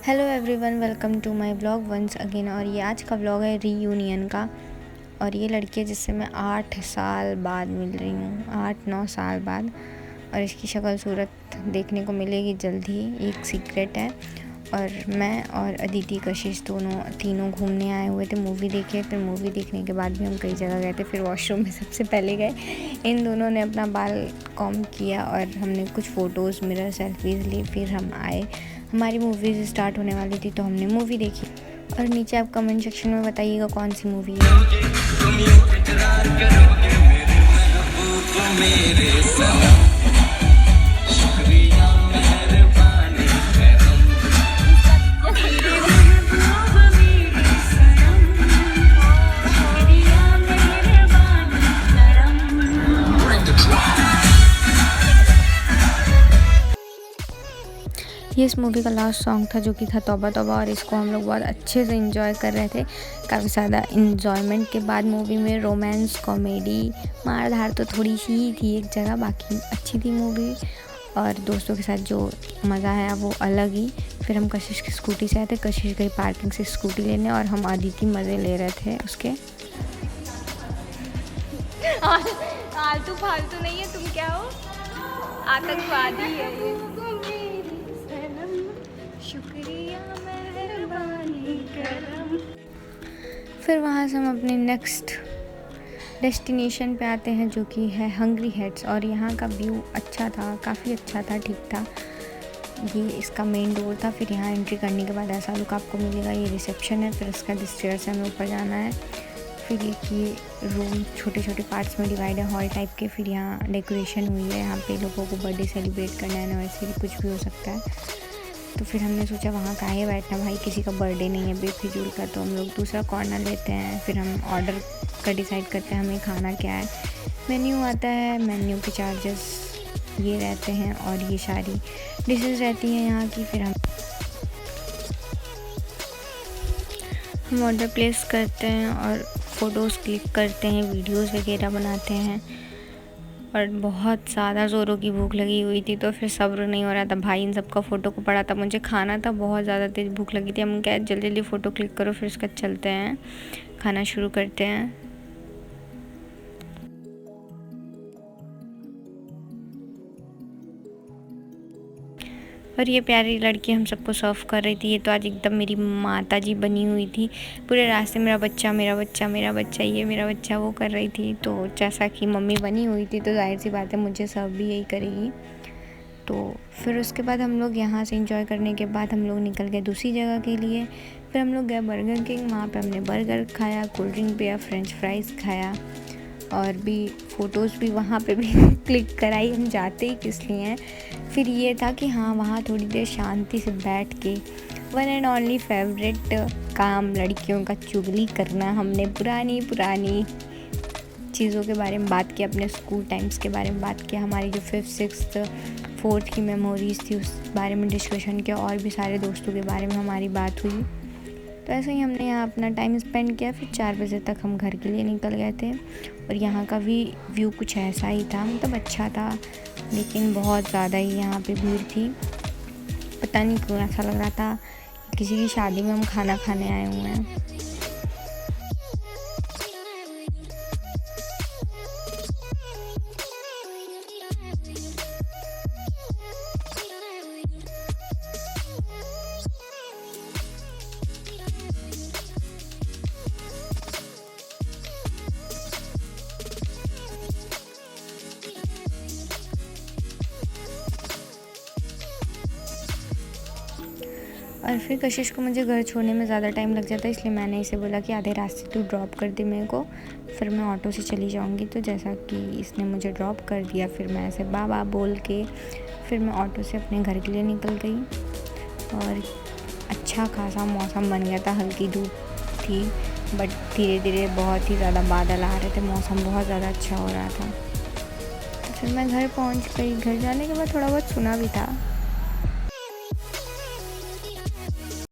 Hello everyone, welcome to my blog once again. और ये आज का ब्लॉग है रीयूनियन का। और ये लड़की है जिससे मैं 8 साल बाद मिल रही हूँ, 8-9 साल बाद। और इसकी शक्ल सूरत देखने को मिलेगी जल्द ही, एक सीक्रेट है। और मैं और अदिति कशिश तीनों घूमने आए हुए थे, मूवी देखे। फिर मूवी देखने के बाद भी हम कई जगह गए थे। फिर वॉशरूम में सबसे पहले गए, इन दोनों ने अपना बाल कॉम्ब किया और हमने कुछ फ़ोटोज़ मिरर सेल्फीज़ ली। फिर हम आए, हमारी मूवीज़ स्टार्ट होने वाली थी तो हमने मूवी देखी। और नीचे आप कमेंट सेक्शन में बताइएगा कौन सी मूवी है। ये इस मूवी का लास्ट सॉन्ग था जो कि था तौबा तौबा। और इसको हम लोग बहुत अच्छे से एंजॉय कर रहे थे। काफ़ी ज़्यादा इन्जॉयमेंट के बाद मूवी में रोमांस, कॉमेडी, मार धाड़ तो थोड़ी सी ही थी एक जगह, बाकी अच्छी थी मूवी। और दोस्तों के साथ जो मज़ा आया वो अलग ही। फिर हम कशिश की स्कूटी से आए थे, कशिश गई पार्किंग से स्कूटी लेने और हम अदिति मज़े ले रहे थे उसके। आलतू फालतू नहीं है, तुम क्या हो, आतंकवादी है ये। शुक्रिया मेहरबानी करम। फिर वहाँ से हम अपने नेक्स्ट डेस्टिनेशन पे आते हैं जो कि है हंग्री हेड्स। और यहाँ का व्यू अच्छा था, काफ़ी अच्छा था, ठीक था। ये इसका मेन डोर था। फिर यहाँ एंट्री करने के बाद ऐसा लुक आपको मिलेगा। ये रिसेप्शन है, फिर इसका स्टेयर्स से हमें ऊपर जाना है। फिर ये रूम छोटे छोटे पार्ट्स में डिवाइड है, हॉल टाइप के। फिर यहाँ डेकोरेशन हुई है, यहाँ पे लोगों को बर्थडे सेलिब्रेट करना है, एनिवर्सरी कुछ भी हो सकता है। तो फिर हमने सोचा वहाँ काहे बैठना भाई, किसी का बर्थडे नहीं है बेफिजूल का। तो हम लोग दूसरा कॉर्नर लेते हैं। फिर हम ऑर्डर का डिसाइड करते हैं हमें खाना क्या है। मेन्यू आता है, मेन्यू के चार्जेस ये रहते हैं और ये सारी डिशेस रहती हैं यहाँ की। फिर हम ऑर्डर प्लेस करते हैं और फ़ोटोज़ क्लिक करते हैं, वीडियोस वगैरह बनाते हैं। और बहुत ज़्यादा ज़ोरों की भूख लगी हुई थी तो फिर सब्र नहीं हो रहा था भाई इन सब का फ़ोटो को पड़ा था, मुझे खाना था, बहुत ज़्यादा तेज़ भूख लगी थी। हम क्या जल्दी जल्दी फ़ोटो क्लिक करो, फिर उसका चलते हैं, खाना शुरू करते हैं। और ये प्यारी लड़की हम सबको सर्व कर रही थी। ये तो आज एकदम मेरी माता जी बनी हुई थी। पूरे रास्ते मेरा बच्चा मेरा बच्चा मेरा बच्चा, ये मेरा बच्चा, वो कर रही थी। तो जैसा कि मम्मी बनी हुई थी तो जाहिर सी बात है मुझे सर्व भी यही करेगी। तो फिर उसके बाद हम लोग यहाँ से एंजॉय करने के बाद हम लोग निकल गए दूसरी जगह के लिए। फिर हम लोग गए बर्गर किंग, वहाँ पे हमने बर्गर खाया, कोल्ड ड्रिंक पिया, फ्रेंच फ्राइज़ खाया और भी फ़ोटोज़ भी वहाँ पे भी क्लिक कराई। हम जाते ही किस लिए हैं। फिर ये था कि हाँ वहाँ थोड़ी देर शांति से बैठ के वन एंड ओनली फेवरेट काम लड़कियों का चुगली करना। हमने पुरानी चीज़ों के बारे में बात की, अपने स्कूल टाइम्स के बारे में बात किया, हमारी जो 5th 6th 4th की मेमोरीज़ थी उस बारे में डिस्कशन किया। और भी सारे दोस्तों के बारे में हमारी बात हुई। तो ऐसे ही हमने यहाँ अपना टाइम स्पेंड किया। फिर 4 बजे तक हम घर के लिए निकल गए थे। और यहाँ का भी व्यू कुछ ऐसा ही था, मतलब अच्छा था, लेकिन बहुत ज़्यादा ही यहाँ पे भीड़ थी। पता नहीं क्यों ऐसा लग रहा था किसी की शादी में हम खाना खाने आए हुए हैं। और फिर कशिश को मुझे घर छोड़ने में ज़्यादा टाइम लग जाता है, इसलिए मैंने इसे बोला कि आधे रास्ते तू ड्रॉप कर दे मेरे को, फिर मैं ऑटो से चली जाऊंगी। तो जैसा कि इसने मुझे ड्रॉप कर दिया, फिर मैं ऐसे बाबा बोल के फिर मैं ऑटो से अपने घर के लिए निकल गई। और अच्छा खासा मौसम बन गया था, हल्की धूप थी बट धीरे धीरे बहुत ही ज़्यादा बादल आ रहे थे, मौसम बहुत ज़्यादा अच्छा हो रहा था। तो फिर मैं घर पहुँच गई। घर जाने के बाद थोड़ा बहुत सुना भी था।